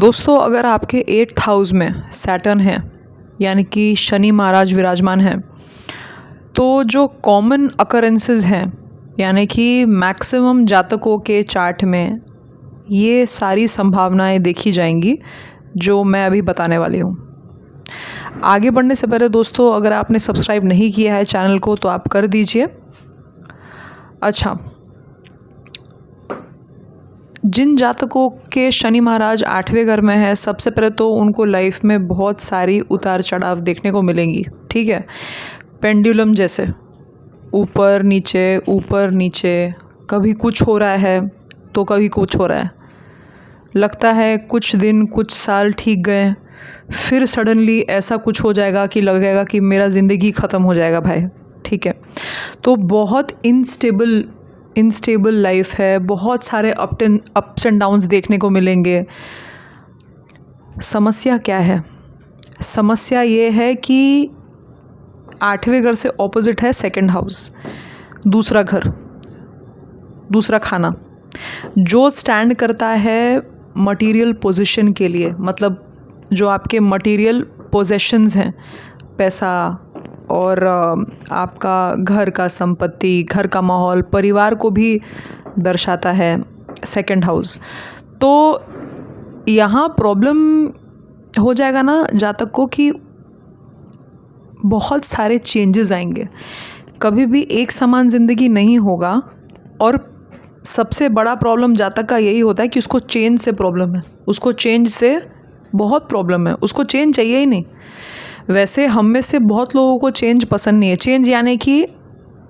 दोस्तों, अगर आपके 8th हाउस में सैटर्न है यानी कि शनि महाराज विराजमान हैं, तो जो कॉमन अकरेंसेस हैं यानी कि मैक्सिमम जातकों के चार्ट में ये सारी संभावनाएं देखी जाएंगी जो मैं अभी बताने वाली हूँ। आगे बढ़ने से पहले दोस्तों, अगर आपने सब्सक्राइब नहीं किया है चैनल को तो आप कर दीजिए। अच्छा, जिन जातकों के शनि महाराज 8वें घर में है, सबसे पहले तो उनको लाइफ में बहुत सारी उतार चढ़ाव देखने को मिलेंगी। ठीक है, पेंडुलम जैसे ऊपर नीचे, कभी कुछ हो रहा है तो कभी कुछ हो रहा है। लगता है कुछ दिन कुछ साल ठीक गए, फिर सडनली ऐसा कुछ हो जाएगा कि लगेगा कि मेरा ज़िंदगी ख़त्म हो जाएगा भाई। ठीक है, तो बहुत इनस्टेबल लाइफ है, बहुत सारे अप्स एंड डाउन्स देखने को मिलेंगे। समस्या क्या है? समस्या ये है कि 8वें घर से ऑपोजिट है 2nd हाउस, दूसरा घर, दूसरा खाना, जो स्टैंड करता है मटेरियल पोजीशन के लिए। मतलब जो आपके मटेरियल पोजेशंस हैं, पैसा और आपका घर का संपत्ति, घर का माहौल, परिवार को भी दर्शाता है 2nd हाउस। तो यहाँ प्रॉब्लम हो जाएगा ना जातक को कि बहुत सारे चेंजेस आएंगे, कभी भी एक समान ज़िंदगी नहीं होगा। और सबसे बड़ा प्रॉब्लम जातक का यही होता है कि उसको चेंज से प्रॉब्लम है, उसको चेंज से बहुत प्रॉब्लम है, उसको चेंज चाहिए ही नहीं। वैसे हम में से बहुत लोगों को चेंज पसंद नहीं है। चेंज यानी कि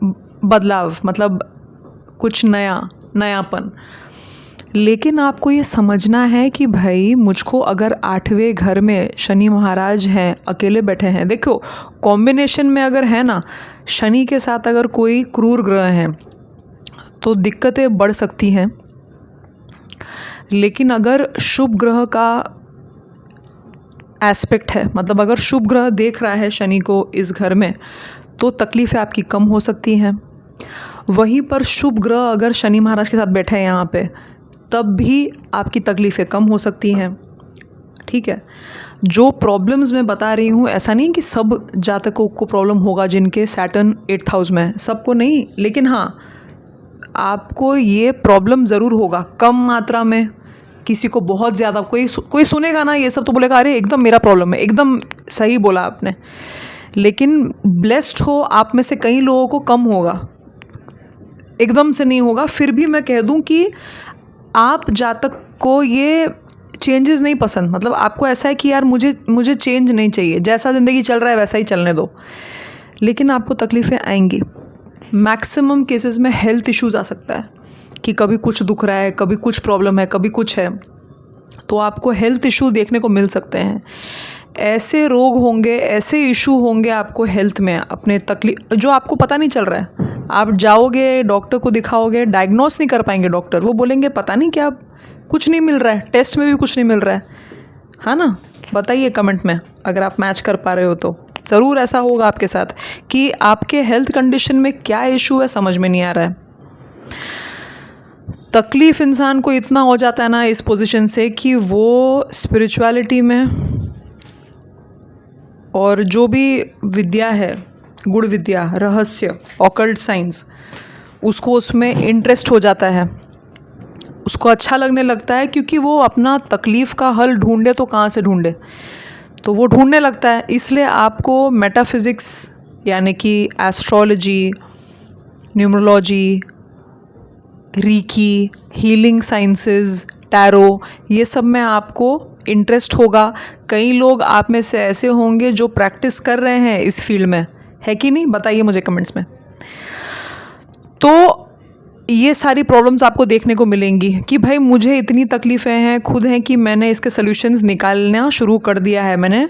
बदलाव, मतलब कुछ नयापन। लेकिन आपको ये समझना है कि भाई मुझको अगर 8वें घर में शनि महाराज हैं, अकेले बैठे हैं, देखो कॉम्बिनेशन में अगर है ना, शनि के साथ अगर कोई क्रूर ग्रह हैं तो दिक्कतें बढ़ सकती हैं। लेकिन अगर शुभ ग्रह का एस्पेक्ट है, मतलब अगर शुभ ग्रह देख रहा है शनि को इस घर में, तो तकलीफ़ें आपकी कम हो सकती हैं। वहीं पर शुभ ग्रह अगर शनि महाराज के साथ बैठे हैं यहाँ पे, तब भी आपकी तकलीफ़ें कम हो सकती हैं। ठीक है, जो प्रॉब्लम्स मैं बता रही हूँ, ऐसा नहीं कि सब जातकों को प्रॉब्लम होगा जिनके सैटर्न 8th हाउस में है, सबको नहीं। लेकिन हाँ, आपको ये प्रॉब्लम ज़रूर होगा, कम मात्रा में। किसी को बहुत ज़्यादा, कोई सुनेगा ना ये सब तो बोलेगा अरे एकदम मेरा प्रॉब्लम है। एकदम सही बोला आपने। लेकिन ब्लेस्ड हो आप में से कई लोगों को कम होगा, एकदम से नहीं होगा। फिर भी मैं कह दूं कि आप जातक को ये चेंजेस नहीं पसंद, मतलब आपको ऐसा है कि यार मुझे चेंज नहीं चाहिए, जैसा ज़िंदगी चल रहा है वैसा ही चलने दो। लेकिन आपको तकलीफ़ें आएंगी। मैक्सिमम केसेस में हेल्थ इश्यूज़ आ सकता है कि कभी कुछ दुख रहा है, कभी कुछ प्रॉब्लम है, कभी कुछ है, तो आपको हेल्थ इशू देखने को मिल सकते हैं। ऐसे रोग होंगे, ऐसे इशू होंगे आपको हेल्थ में, अपने तकलीफ जो आपको पता नहीं चल रहा है। आप जाओगे डॉक्टर को दिखाओगे, डायग्नोस नहीं कर पाएंगे डॉक्टर, वो बोलेंगे पता नहीं क्या, कुछ नहीं मिल रहा है, टेस्ट में भी कुछ नहीं मिल रहा है ना। बताइए कमेंट में अगर आप मैच कर पा रहे हो तो। ज़रूर ऐसा होगा आपके साथ कि आपके हेल्थ कंडीशन में क्या इशू है समझ में नहीं आ रहा है। तकलीफ़ इंसान को इतना हो जाता है ना इस पोजीशन से कि वो स्पिरिचुअलिटी में और जो भी विद्या है, गुड़ विद्या, रहस्य, ऑकल्ट साइंस, उसको उसमें इंटरेस्ट हो जाता है, उसको अच्छा लगने लगता है। क्योंकि वो अपना तकलीफ़ का हल ढूंढे तो कहाँ से ढूंढे, तो वो ढूंढने लगता है। इसलिए आपको मेटाफिज़िक्स यानी कि astrology, numerology, Ricky, healing sciences, tarot, ये सब में आपको इंटरेस्ट होगा। कई लोग आप में से ऐसे होंगे जो प्रैक्टिस कर रहे हैं इस फील्ड में, है कि नहीं? बताइए मुझे कमेंट्स में। तो ये सारी प्रॉब्लम्स आपको देखने को मिलेंगी कि भाई मुझे इतनी तकलीफ़ें हैं, खुद हैं कि मैंने इसके सॉल्यूशंस निकालना शुरू कर दिया है। मैंने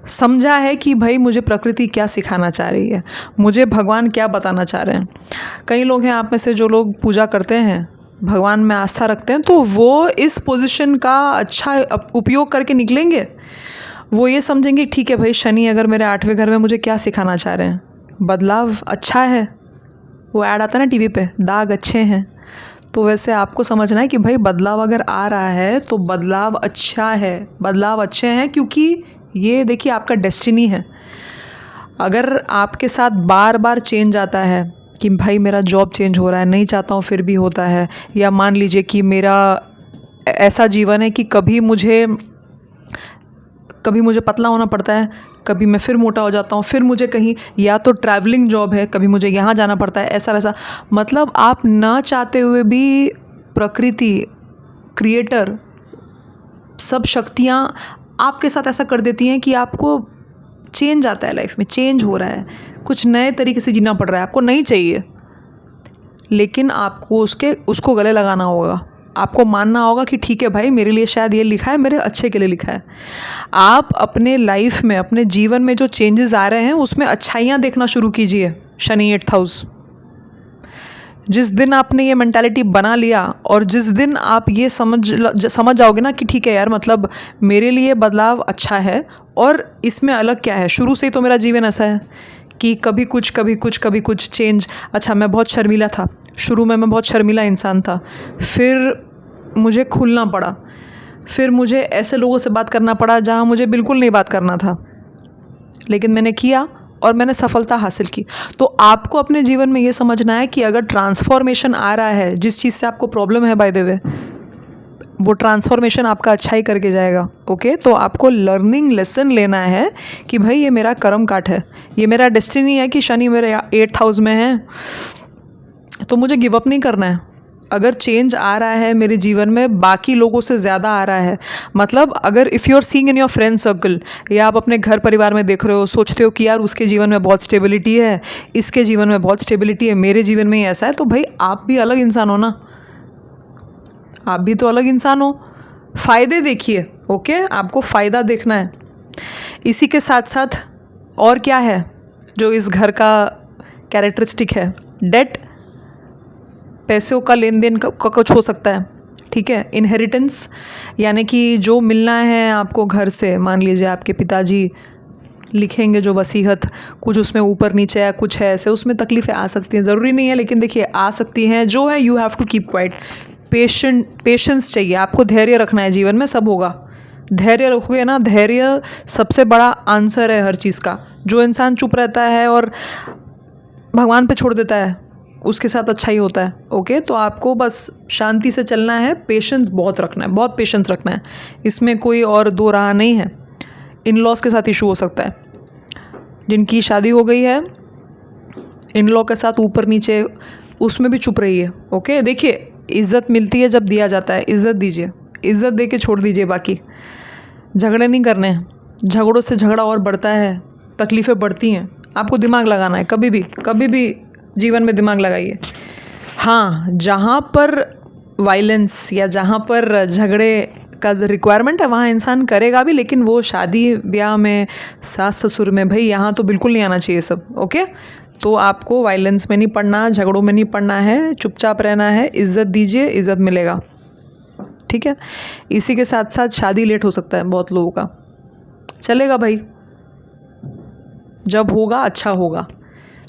समझा है कि भाई मुझे प्रकृति क्या सिखाना चाह रही है, मुझे भगवान क्या बताना चाह रहे हैं। कई लोग हैं आप में से जो लोग पूजा करते हैं, भगवान में आस्था रखते हैं, तो वो इस पोजीशन का अच्छा उपयोग करके निकलेंगे। वो ये समझेंगे ठीक है भाई, शनि अगर मेरे 8वें घर में मुझे क्या सिखाना चाह रहे हैं, बदलाव अच्छा है। वो ऐड आता है ना टीवी पे, दाग अच्छे हैं, तो वैसे आपको समझना है कि भाई बदलाव अगर आ रहा है तो बदलाव अच्छा है, बदलाव अच्छे हैं, क्योंकि ये देखिए आपका डेस्टिनी है। अगर आपके साथ बार बार चेंज आता है कि भाई मेरा जॉब चेंज हो रहा है, नहीं चाहता हूँ फिर भी होता है, या मान लीजिए कि मेरा ऐसा जीवन है कि कभी मुझे पतला होना पड़ता है, कभी मैं फिर मोटा हो जाता हूँ, फिर मुझे कहीं, या तो ट्रैवलिंग जॉब है, कभी मुझे यहाँ जाना पड़ता है, ऐसा वैसा, मतलब आप ना चाहते हुए भी प्रकृति, क्रिएटर, सब शक्तियाँ आपके साथ ऐसा कर देती हैं कि आपको चेंज आता है, लाइफ में चेंज हो रहा है, कुछ नए तरीके से जीना पड़ रहा है, आपको नहीं चाहिए, लेकिन आपको उसको गले लगाना होगा। आपको मानना होगा कि ठीक है भाई, मेरे लिए शायद ये लिखा है, मेरे अच्छे के लिए लिखा है। आप अपने लाइफ में, अपने जीवन में जो चेंजेस आ रहे हैं उसमें अच्छाइयाँ देखना शुरू कीजिए। शनि 8th हाउस, जिस दिन आपने ये मेंटालिटी बना लिया और जिस दिन आप ये समझ जाओगे ना कि ठीक है यार, मतलब मेरे लिए बदलाव अच्छा है और इसमें अलग क्या है, शुरू से ही तो मेरा जीवन ऐसा है कि कभी कुछ चेंज। अच्छा, मैं बहुत शर्मीला था, शुरू में मैं बहुत शर्मीला इंसान था, फिर मुझे खुलना पड़ा, फिर मुझे ऐसे लोगों से बात करना पड़ा जहाँ मुझे बिल्कुल नहीं बात करना था, लेकिन मैंने किया और मैंने सफलता हासिल की। तो आपको अपने जीवन में ये समझना है कि अगर ट्रांसफॉर्मेशन आ रहा है, जिस चीज़ से आपको प्रॉब्लम है बाय द वे, वो ट्रांसफॉर्मेशन आपका अच्छा ही करके जाएगा। ओके, तो आपको लर्निंग लेसन लेना है कि भाई ये मेरा कर्म काट है, ये मेरा डेस्टिनी है कि शनि मेरे 8th हाउस में है, तो मुझे गिव अप नहीं करना है। अगर चेंज आ रहा है मेरे जीवन में, बाकी लोगों से ज़्यादा आ रहा है, मतलब अगर if you are seeing in your friend circle, या आप अपने घर परिवार में देख रहे हो, सोचते हो कि यार उसके जीवन में बहुत स्टेबिलिटी है, इसके जीवन में बहुत स्टेबिलिटी है, मेरे जीवन में ही ऐसा है, तो भाई आप भी अलग इंसान हो ना, आप भी तो अलग इंसान हो। फ़ायदे देखिए, ओके, आपको फ़ायदा देखना है। इसी के साथ साथ और क्या है जो इस घर का कैरेक्टरिस्टिक है, डेट, पैसों का लेन देन का कुछ हो सकता है, ठीक है। इनहेरिटेंस, यानी कि जो मिलना है आपको घर से, मान लीजिए आपके पिताजी लिखेंगे जो वसीयत, कुछ उसमें ऊपर नीचे है, कुछ है ऐसे, उसमें तकलीफ़ें आ सकती हैं, ज़रूरी नहीं है, लेकिन देखिए आ सकती हैं। जो है you have to keep quiet, patience चाहिए आपको, धैर्य रखना है, जीवन में सब होगा। धैर्य रखोगे ना, धैर्य सबसे बड़ा आंसर है हर चीज़ का। जो इंसान चुप रहता है और भगवान पे छोड़ देता है, उसके साथ अच्छा ही होता है। ओके, तो आपको बस शांति से चलना है, पेशेंस बहुत रखना है, बहुत पेशेंस रखना है, इसमें कोई और दो राह नहीं है। इन लॉज के साथ इशू हो सकता है, जिनकी शादी हो गई है, इन लॉ के साथ ऊपर नीचे, उसमें भी चुप रहिए। ओके, देखिए इज़्ज़त मिलती है जब दिया जाता है, इज़्ज़त दीजिए, इज़्ज़त दे के छोड़ दीजिए, बाकी झगड़े नहीं करने हैं। झगड़ों से झगड़ा और बढ़ता है, तकलीफ़ें बढ़ती हैं। आपको दिमाग लगाना है, कभी भी जीवन में दिमाग लगाइए। हाँ, जहाँ पर वायलेंस या जहाँ पर झगड़े का रिक्वायरमेंट है वहाँ इंसान करेगा भी, लेकिन वो शादी ब्याह में, सास ससुर में, भाई यहाँ तो बिल्कुल नहीं आना चाहिए सब। ओके, तो आपको वायलेंस में नहीं पड़ना, झगड़ों में नहीं पड़ना है, चुपचाप रहना है, इज़्ज़त दीजिए, इज़्ज़त मिलेगा, ठीक है। इसी के साथ साथ शादी लेट हो सकता है बहुत लोगों का, चलेगा भाई, जब होगा अच्छा होगा।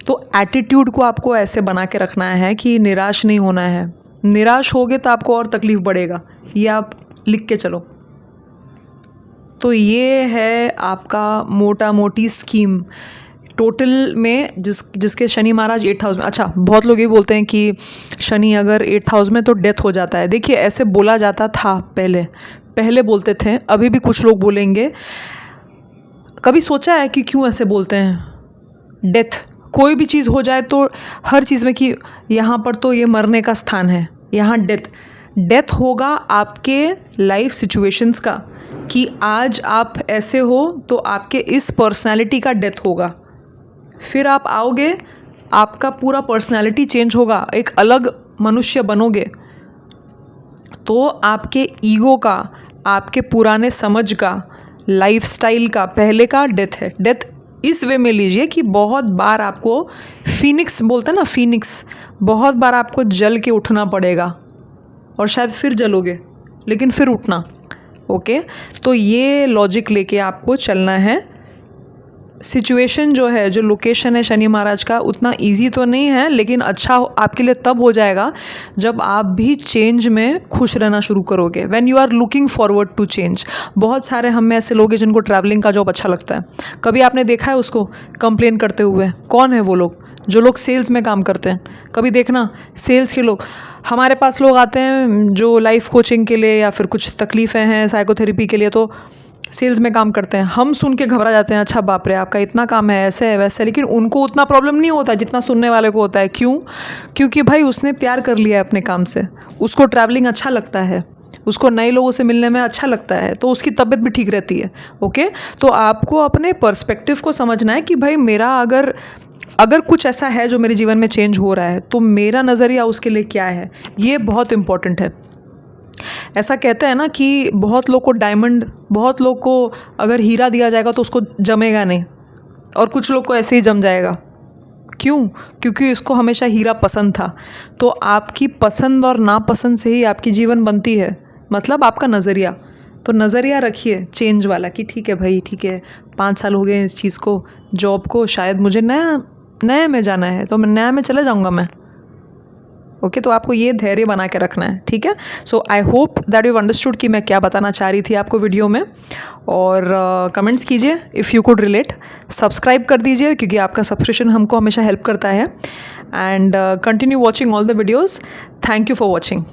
तो एटीट्यूड को आपको ऐसे बना के रखना है कि निराश नहीं होना है। निराश होगे तो आपको और तकलीफ़ बढ़ेगा, ये आप लिख के चलो। तो ये है आपका मोटा मोटी स्कीम टोटल में, जिसके शनि महाराज 8th हाउस में। अच्छा, बहुत लोग ये बोलते हैं कि शनि अगर 8th हाउस में तो डेथ हो जाता है। देखिए ऐसे बोला जाता था, पहले बोलते थे, अभी भी कुछ लोग बोलेंगे। कभी सोचा है कि क्यों ऐसे बोलते हैं? डेथ, कोई भी चीज़ हो जाए तो हर चीज़ में कि यहाँ पर तो ये मरने का स्थान है, यहाँ डेथ होगा आपके लाइफ सिचुएशंस का, कि आज आप ऐसे हो तो आपके इस पर्सनालिटी का डेथ होगा। फिर आप आओगे, आपका पूरा पर्सनालिटी चेंज होगा, एक अलग मनुष्य बनोगे। तो आपके ईगो का, आपके पुराने समझ का, लाइफस्टाइल का, पहले का डेथ है। डेथ इस वे में लीजिए कि बहुत बार आपको फीनिक्स बोलते हैं ना, फीनिक्स, बहुत बार आपको जल के उठना पड़ेगा और शायद फिर जलोगे, लेकिन फिर उठना। ओके, तो ये लॉजिक लेके आपको चलना है। सिचुएशन जो है, जो लोकेशन है शनि महाराज का, उतना इजी तो नहीं है, लेकिन अच्छा आपके लिए तब हो जाएगा जब आप भी चेंज में खुश रहना शुरू करोगे, when you are looking forward to change. बहुत सारे हम में ऐसे लोग हैं जिनको ट्रैवलिंग का जॉब अच्छा लगता है। कभी आपने देखा है उसको कंप्लेन करते हुए? कौन है वो लोग? जो लोग सेल्स में काम करते हैं। कभी देखना सेल्स के लोग, हमारे पास लोग आते हैं जो लाइफ कोचिंग के लिए या फिर कुछ तकलीफ़ें हैं साइकोथेरेपी के लिए, तो सेल्स में काम करते हैं। हम सुन के घबरा जाते हैं, अच्छा बाप रे आपका इतना काम है, ऐसे है वैसे है, लेकिन उनको उतना प्रॉब्लम नहीं होता जितना सुनने वाले को होता है। क्यों? क्योंकि भाई उसने प्यार कर लिया है अपने काम से, उसको ट्रैवलिंग अच्छा लगता है, उसको नए लोगों से मिलने में अच्छा लगता है, तो उसकी तबीयत भी ठीक रहती है। ओके, तो आपको अपने पर्सपेक्टिव को समझना है कि भाई मेरा अगर कुछ ऐसा है जो मेरे जीवन में चेंज हो रहा है, तो मेरा नज़रिया उसके लिए क्या है, ये बहुत इम्पॉर्टेंट है। ऐसा कहते हैं ना कि बहुत लोग को डायमंड, बहुत लोग को अगर हीरा दिया जाएगा तो उसको जमेगा नहीं, और कुछ लोग को ऐसे ही जम जाएगा। क्यों? क्योंकि इसको हमेशा हीरा पसंद था। तो आपकी पसंद और नापसंद से ही आपकी जीवन बनती है, मतलब आपका नज़रिया। तो नज़रिया रखिए चेंज वाला कि ठीक है भाई, ठीक है 5 साल हो गए इस चीज़ को, जॉब को, शायद मुझे नया में जाना है तो मैं नया में चले जाऊँगा मैं। ओके, तो आपको ये धैर्य बना के रखना है, ठीक है। So I hope that you understood कि मैं क्या बताना चाह रही थी आपको वीडियो में। और कमेंट्स कीजिए if you could relate, subscribe कर दीजिए क्योंकि आपका सब्सक्रिप्शन हमको हमेशा हेल्प करता है। And continue watching all the videos. Thank you for watching.